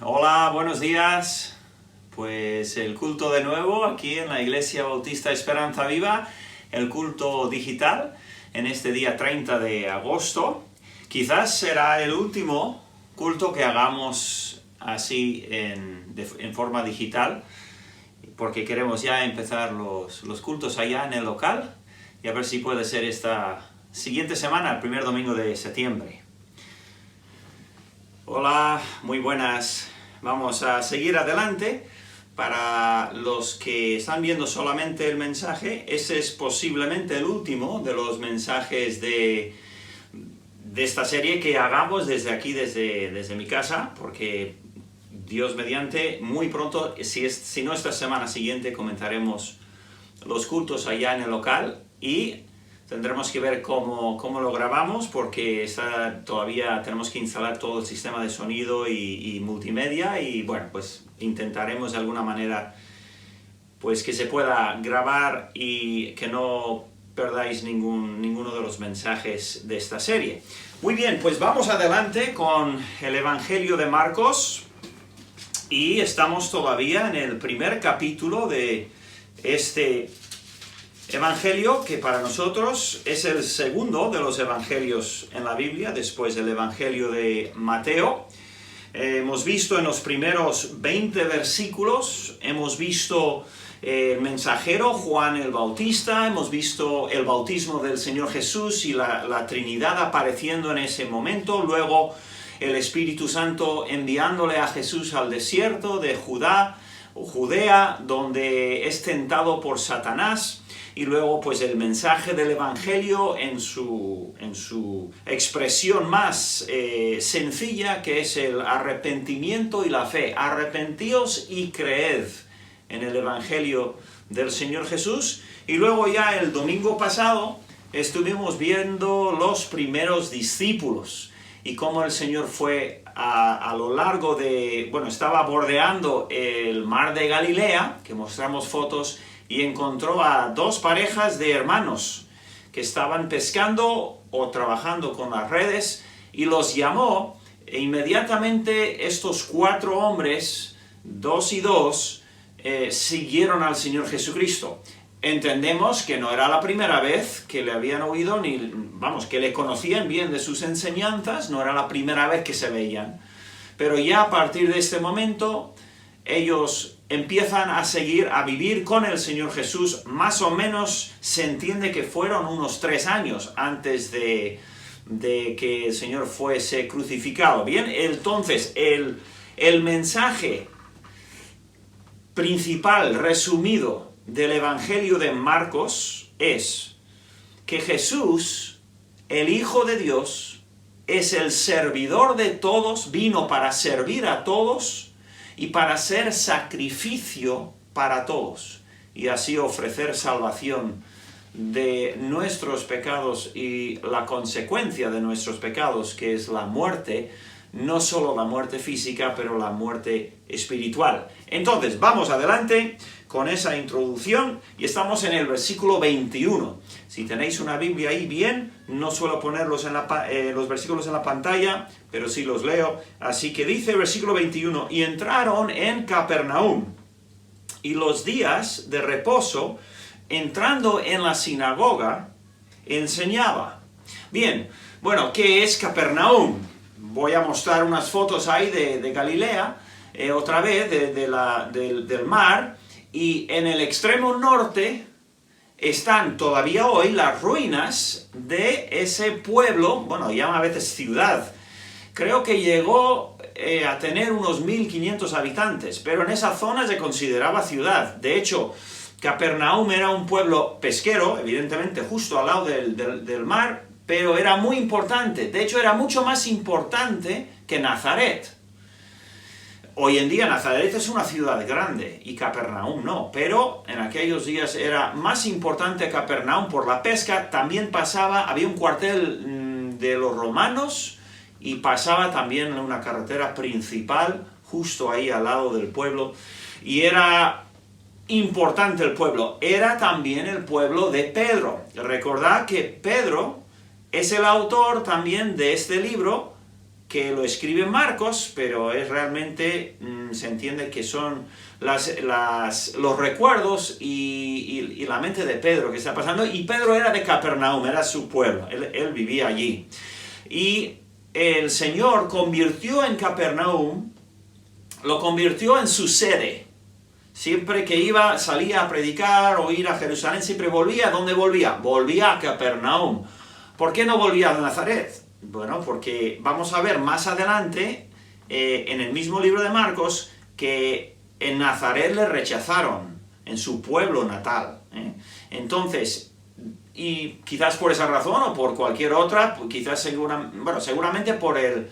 Hola, buenos días. Pues el culto de nuevo aquí en la Iglesia Bautista Esperanza Viva, el culto digital en este día 30 de agosto. Quizás será el último culto que hagamos así en forma digital, porque queremos ya empezar los cultos allá en el local y a ver si puede ser esta siguiente semana, el primer domingo de septiembre. Hola, muy buenas. Vamos a seguir adelante. Para los que están viendo solamente el mensaje, ese es posiblemente el último de los mensajes de esta serie que hagamos desde aquí, desde mi casa, porque Dios mediante, muy pronto, si no esta semana siguiente, comenzaremos los cultos allá en el local y tendremos que ver cómo lo grabamos, porque todavía tenemos que instalar todo el sistema de sonido y multimedia, y bueno, pues intentaremos de alguna manera pues que se pueda grabar y que no perdáis ninguno de los mensajes de esta serie. Muy bien, pues vamos adelante con el Evangelio de Marcos, y estamos todavía en el primer capítulo de este Evangelio, que para nosotros es el segundo de los evangelios en la Biblia, después del Evangelio de Mateo. Hemos visto en los primeros 20 versículos, hemos visto el mensajero Juan el Bautista, hemos visto el bautismo del Señor Jesús y la Trinidad apareciendo en ese momento, luego el Espíritu Santo enviándole a Jesús al desierto de Judea, donde es tentado por Satanás. Y luego pues el mensaje del Evangelio en su expresión más sencilla, que es el arrepentimiento y la fe. Arrepentíos y creed en el Evangelio del Señor Jesús. Y luego ya el domingo pasado estuvimos viendo los primeros discípulos y cómo el Señor fue a lo largo estaba bordeando el mar de Galilea, que mostramos fotos, y encontró a dos parejas de hermanos que estaban pescando o trabajando con las redes, y los llamó, e inmediatamente estos 4 hombres, 2 y 2, siguieron al Señor Jesucristo. Entendemos que no era la primera vez que le habían oído, que le conocían bien de sus enseñanzas, no era la primera vez que se veían, pero ya a partir de este momento ellos empiezan a vivir con el Señor Jesús. Más o menos se entiende que fueron unos 3 años antes de que el Señor fuese crucificado. Bien, entonces el mensaje principal, resumido, del Evangelio de Marcos es que Jesús, el Hijo de Dios, es el servidor de todos, vino para servir a todos y para ser sacrificio para todos, y así ofrecer salvación de nuestros pecados y la consecuencia de nuestros pecados, que es la muerte, no solo la muerte física, pero la muerte espiritual. Entonces, vamos adelante con esa introducción, y estamos en el versículo 21. Si tenéis una Biblia ahí, bien, no suelo ponerlos los versículos en la pantalla, pero sí los leo. Así que dice el versículo 21, y entraron en Capernaum, y los días de reposo, entrando en la sinagoga, enseñaba. Bien, bueno, ¿qué es Capernaum? Voy a mostrar unas fotos ahí de Galilea, otra vez, del mar, y en el extremo norte están todavía hoy las ruinas de ese pueblo, bueno, llaman a veces ciudad. Creo que llegó a tener unos 1500 habitantes, pero en esa zona se consideraba ciudad. De hecho, Capernaum era un pueblo pesquero, evidentemente justo al lado del mar, pero era muy importante. De hecho, era mucho más importante que Nazaret. Hoy en día Nazaret es una ciudad grande y Capernaum no, pero en aquellos días era más importante Capernaum por la pesca. También había un cuartel de los romanos, y pasaba también una carretera principal justo ahí al lado del pueblo, y era importante el pueblo. Era también el pueblo de Pedro. Recordad que Pedro es el autor también de este libro, que lo escribe Marcos, pero es realmente, se entiende que son los recuerdos y la mente de Pedro que está pasando. Y Pedro era de Capernaum, era su pueblo, él vivía allí. Y el Señor convirtió en Capernaum, lo convirtió en su sede. Siempre que salía a predicar o ir a Jerusalén, siempre volvía. ¿A dónde volvía? Volvía a Capernaum. ¿Por qué no volvía a Nazaret? Bueno, porque vamos a ver más adelante, en el mismo libro de Marcos, que en Nazaret le rechazaron, en su pueblo natal. Entonces, y quizás por esa razón o por cualquier otra, quizás seguramente por el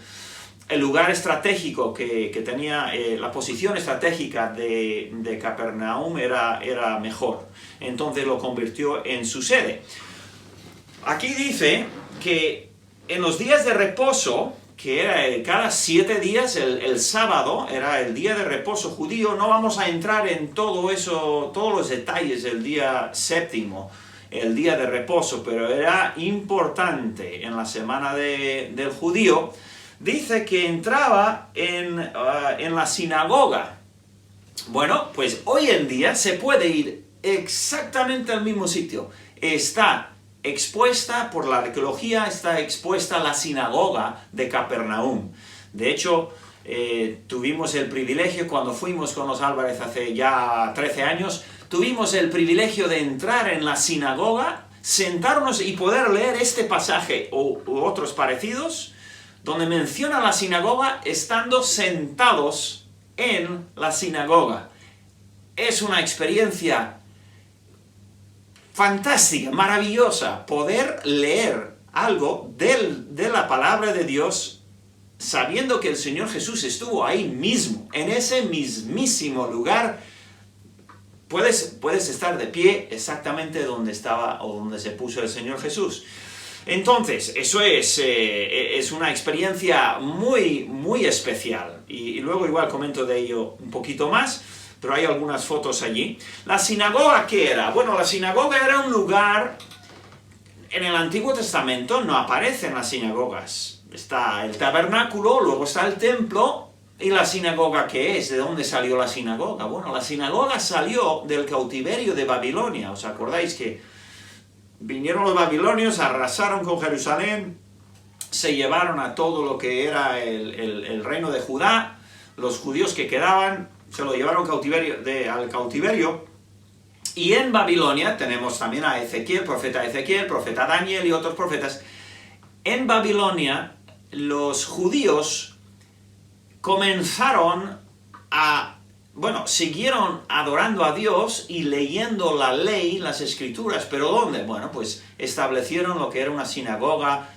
lugar estratégico que tenía, la posición estratégica de Capernaum era mejor. Entonces lo convirtió en su sede. Aquí dice que en los días de reposo, que era cada 7 días, el sábado era el día de reposo judío, no vamos a entrar en todo eso, todos los detalles del día séptimo, el día de reposo, pero era importante en la semana del judío. Dice que entraba en la sinagoga. Bueno, pues hoy en día se puede ir exactamente al mismo sitio. Está expuesta, por la arqueología, está expuesta la sinagoga de Capernaum. De hecho, tuvimos el privilegio, cuando fuimos con los Álvarez hace ya 13 años, tuvimos el privilegio de entrar en la sinagoga, sentarnos y poder leer este pasaje u otros parecidos, donde menciona la sinagoga estando sentados en la sinagoga. Es una experiencia fantástica, maravillosa, poder leer algo de la palabra de Dios sabiendo que el Señor Jesús estuvo ahí mismo, en ese mismísimo lugar. Puedes estar de pie exactamente donde estaba o donde se puso el Señor Jesús. Entonces, eso es una experiencia muy, muy especial. Y luego igual comento de ello un poquito más, pero hay algunas fotos allí. ¿La sinagoga qué era? Bueno, la sinagoga era un lugar, en el Antiguo Testamento no aparecen las sinagogas. Está el tabernáculo, luego está el templo, y la sinagoga ¿qué es? ¿De dónde salió la sinagoga? Bueno, la sinagoga salió del cautiverio de Babilonia. ¿Os acordáis que vinieron los babilonios, arrasaron con Jerusalén, se llevaron a todo lo que era el reino de Judá, los judíos que quedaban, se lo llevaron al cautiverio, y en Babilonia tenemos también a Ezequiel, profeta Daniel y otros profetas. En Babilonia los judíos comenzaron siguieron adorando a Dios y leyendo la ley, las escrituras, pero ¿dónde? Bueno, pues establecieron lo que era una sinagoga,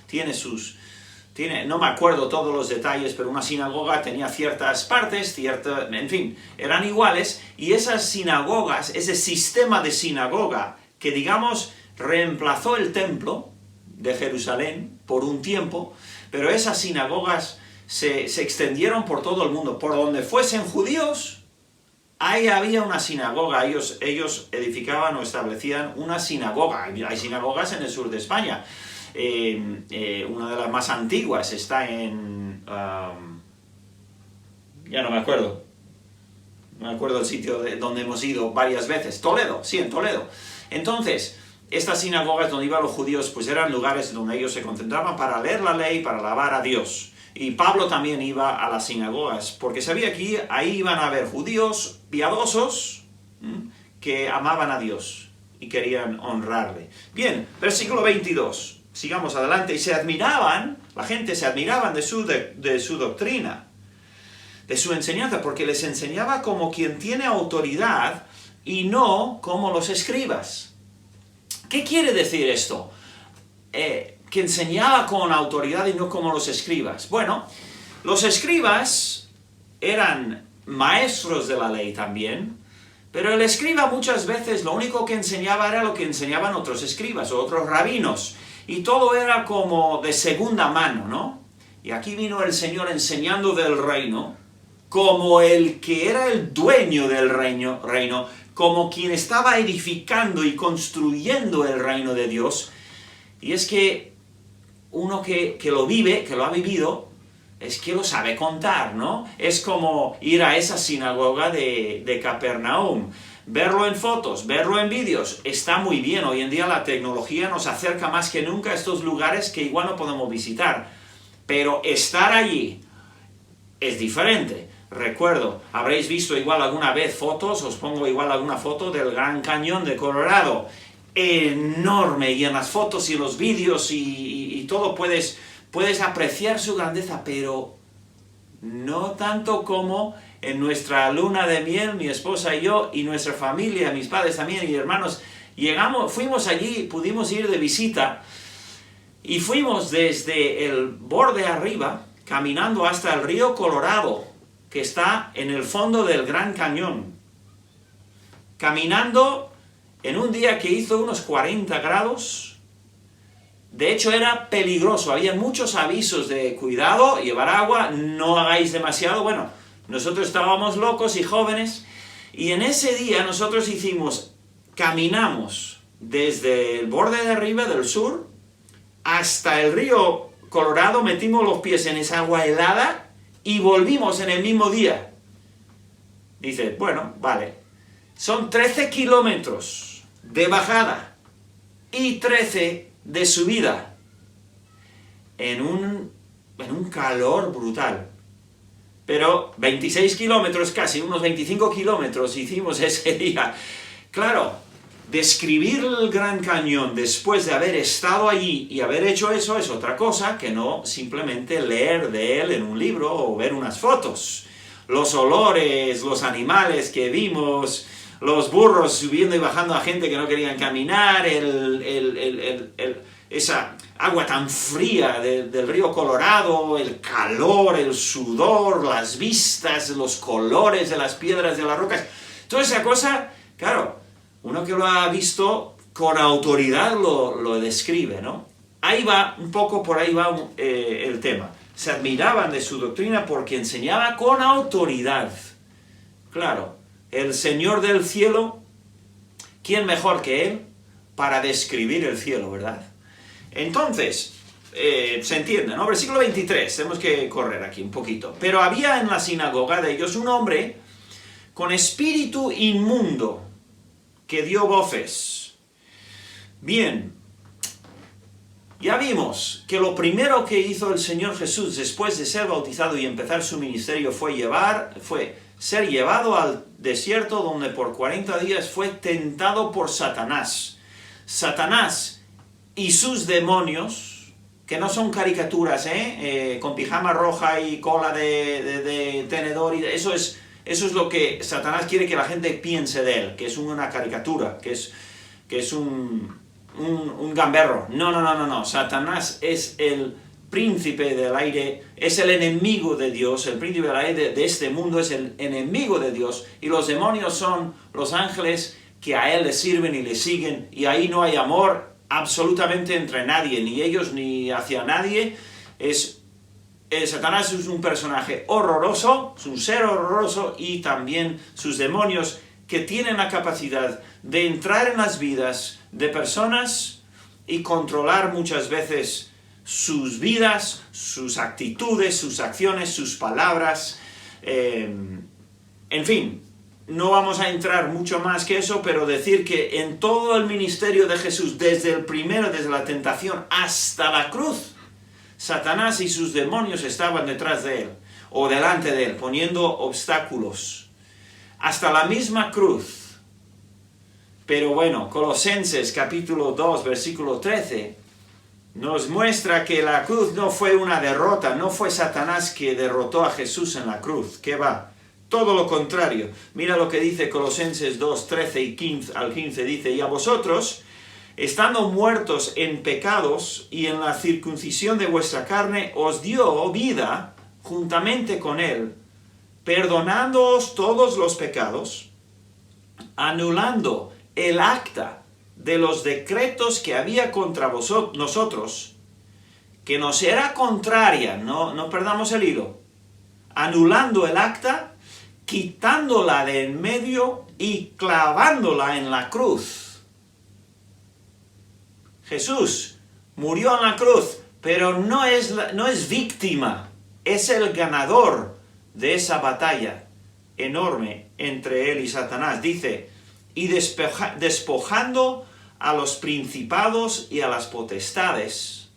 no me acuerdo todos los detalles, pero una sinagoga tenía ciertas partes, en fin, eran iguales, y esas sinagogas, ese sistema de sinagoga, que digamos reemplazó el templo de Jerusalén por un tiempo, pero esas sinagogas se extendieron por todo el mundo, por donde fuesen judíos, ahí había una sinagoga, ellos edificaban o establecían una sinagoga. Hay sinagogas en el sur de España. Una de las más antiguas está en... ya no me acuerdo. No me acuerdo el sitio donde hemos ido varias veces. Toledo, sí, en Toledo. Entonces, estas sinagogas donde iban los judíos, pues eran lugares donde ellos se concentraban para leer la ley, para alabar a Dios. Y Pablo también iba a las sinagogas, porque sabía que ahí iban a haber judíos piadosos que amaban a Dios y querían honrarle. Bien, versículo 22. Sigamos adelante. Y la gente se admiraban de su doctrina, de su enseñanza, porque les enseñaba como quien tiene autoridad y no como los escribas. ¿Qué quiere decir esto? Que enseñaba con autoridad y no como los escribas. Bueno, los escribas eran maestros de la ley también, pero el escriba muchas veces lo único que enseñaba era lo que enseñaban otros escribas o otros rabinos, y todo era como de segunda mano, ¿no? Y aquí vino el Señor enseñando del reino, como el que era el dueño del reino, como quien estaba edificando y construyendo el reino de Dios. Y es que uno que lo vive, que lo ha vivido, es que lo sabe contar, ¿no? Es como ir a esa sinagoga de Capernaum. Verlo en fotos, verlo en vídeos, está muy bien. Hoy en día la tecnología nos acerca más que nunca a estos lugares que igual no podemos visitar. Pero estar allí es diferente. Recuerdo, habréis visto igual alguna vez fotos, os pongo igual alguna foto del Gran Cañón de Colorado. Enorme, y en las fotos y los vídeos y todo puedes apreciar su grandeza, pero no tanto como en nuestra luna de miel, mi esposa y yo, y nuestra familia, mis padres también y hermanos, fuimos allí, pudimos ir de visita, y fuimos desde el borde arriba, caminando hasta el río Colorado, que está en el fondo del Gran Cañón. Caminando en un día que hizo unos 40 grados, de hecho era peligroso, había muchos avisos de cuidado, llevar agua, no hagáis demasiado. Bueno, nosotros estábamos locos y jóvenes, y en ese día nosotros caminamos desde el borde de arriba del sur hasta el río Colorado, metimos los pies en esa agua helada y volvimos en el mismo día. Dice, bueno, vale, son 13 kilómetros de bajada y 13 de subida en un calor brutal. Pero 26 kilómetros casi, unos 25 kilómetros hicimos ese día. Claro, describir el Gran Cañón después de haber estado allí y haber hecho eso es otra cosa que no simplemente leer de él en un libro o ver unas fotos. Los olores, los animales que vimos, los burros subiendo y bajando a gente que no querían caminar, esa agua tan fría del río Colorado, el calor, el sudor, las vistas, los colores de las piedras, de las rocas, toda esa cosa, claro, uno que lo ha visto con autoridad lo describe, ¿no? Ahí va, un poco por ahí va el tema. Se admiraban de su doctrina porque enseñaba con autoridad. Claro, el Señor del cielo, ¿quién mejor que Él para describir el cielo, verdad? Entonces, se entiende, ¿no? Versículo 23, tenemos que correr aquí un poquito. Pero había en la sinagoga de ellos un hombre con espíritu inmundo que dio voces. Bien, ya vimos que lo primero que hizo el Señor Jesús después de ser bautizado y empezar su ministerio fue ser llevado al desierto, donde por 40 días fue tentado por Satanás. Satanás y sus demonios, que no son caricaturas, con pijama roja y cola de tenedor, y eso es lo que Satanás quiere que la gente piense de él, que es una caricatura, que es un gamberro. No. Satanás es el príncipe del aire, es el enemigo de Dios, el príncipe del aire de este mundo es el enemigo de Dios, y los demonios son los ángeles que a él le sirven y le siguen, y ahí no hay amor absolutamente entre nadie, ni ellos ni hacia nadie. Satanás es un personaje horroroso, es un ser horroroso, y también sus demonios que tienen la capacidad de entrar en las vidas de personas y controlar muchas veces sus vidas, sus actitudes, sus acciones, sus palabras. En fin, no vamos a entrar mucho más que eso, pero decir que en todo el ministerio de Jesús, desde la tentación hasta la cruz, Satanás y sus demonios estaban detrás de él, o delante de él, poniendo obstáculos, hasta la misma cruz. Pero bueno, Colosenses capítulo 2, versículo 13, nos muestra que la cruz no fue una derrota, no fue Satanás que derrotó a Jesús en la cruz, ¿qué va? Todo lo contrario. Mira lo que dice Colosenses 2, 13 y 15, al 15, dice, y a vosotros, estando muertos en pecados y en la circuncisión de vuestra carne, os dio vida juntamente con él, perdonándoos todos los pecados, anulando el acta de los decretos que había contra nosotros, que nos era contraria, no perdamos el hilo, anulando el acta, quitándola de en medio y clavándola en la cruz. Jesús murió en la cruz, pero no es víctima es el ganador de esa batalla enorme entre él y Satanás. Dice, y despojando a los principados y a las potestades,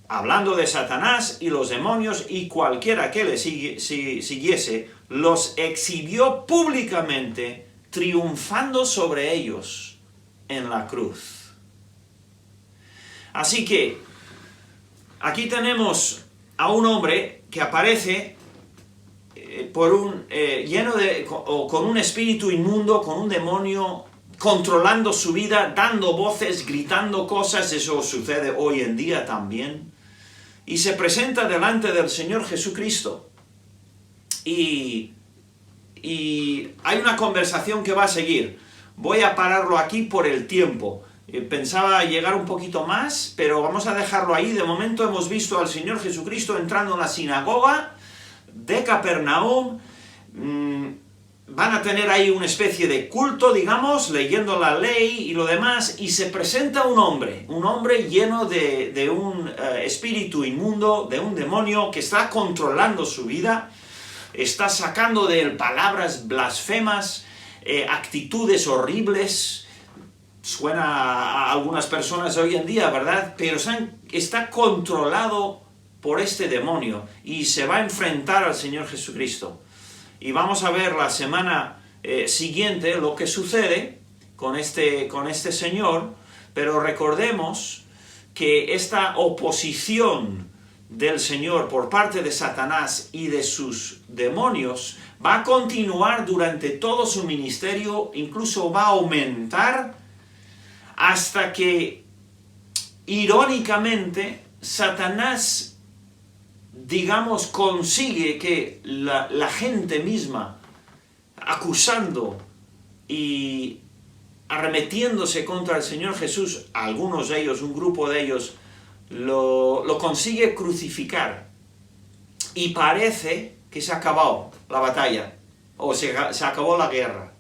hablando de Satanás y los demonios y cualquiera que le siguiese, los exhibió públicamente, triunfando sobre ellos en la cruz. Así que aquí tenemos a un hombre que aparece con un espíritu inmundo, con un demonio, controlando su vida, dando voces, gritando cosas. Eso sucede hoy en día también. Y se presenta delante del Señor Jesucristo. Y hay una conversación que va a seguir. Voy a pararlo aquí por el tiempo. Pensaba llegar un poquito más, pero vamos a dejarlo ahí. De momento hemos visto al Señor Jesucristo entrando en la sinagoga de Capernaum. Van a tener ahí una especie de culto, digamos, leyendo la ley y lo demás, y se presenta un hombre lleno de un espíritu inmundo, de un demonio que está controlando su vida, está sacando de él palabras blasfemas, actitudes horribles. Suena a algunas personas hoy en día, ¿verdad? Pero está controlado por este demonio y se va a enfrentar al Señor Jesucristo. Y vamos a ver la semana siguiente lo que sucede con este señor, pero recordemos que esta oposición del Señor por parte de Satanás y de sus demonios va a continuar durante todo su ministerio, incluso va a aumentar hasta que, irónicamente, Satanás, digamos, consigue que la gente misma, acusando y arremetiéndose contra el Señor Jesús, algunos de ellos, un grupo de ellos, lo consigue crucificar. Y parece que se ha acabado la batalla, o se acabó la guerra.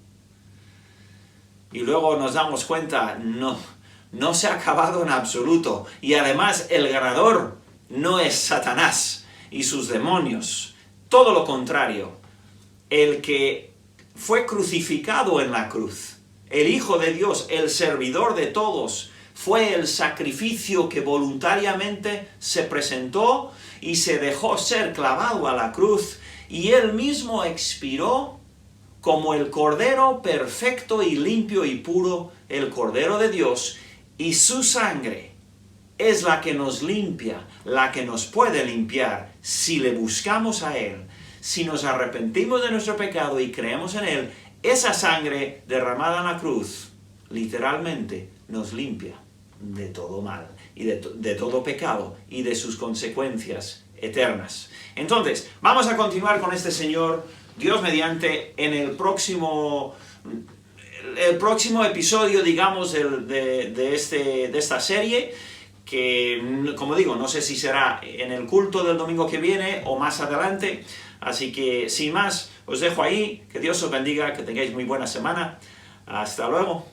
Y luego nos damos cuenta, no se ha acabado en absoluto. Y además el ganador no es Satanás y sus demonios. Todo lo contrario. El que fue crucificado en la cruz, el Hijo de Dios, el servidor de todos, fue el sacrificio que voluntariamente se presentó y se dejó ser clavado a la cruz, y él mismo expiró como el Cordero perfecto y limpio y puro, el Cordero de Dios, y su sangre es la que nos limpia, la que nos puede limpiar si le buscamos a Él. Si nos arrepentimos de nuestro pecado y creemos en Él, esa sangre derramada en la cruz, literalmente, nos limpia de todo mal y de todo pecado y de sus consecuencias eternas. Entonces, vamos a continuar con este Señor, Dios mediante, en el próximo episodio, digamos, de esta serie, que, como digo, no sé si será en el culto del domingo que viene o más adelante. Así que, sin más, os dejo ahí. Que Dios os bendiga, que tengáis muy buena semana. Hasta luego.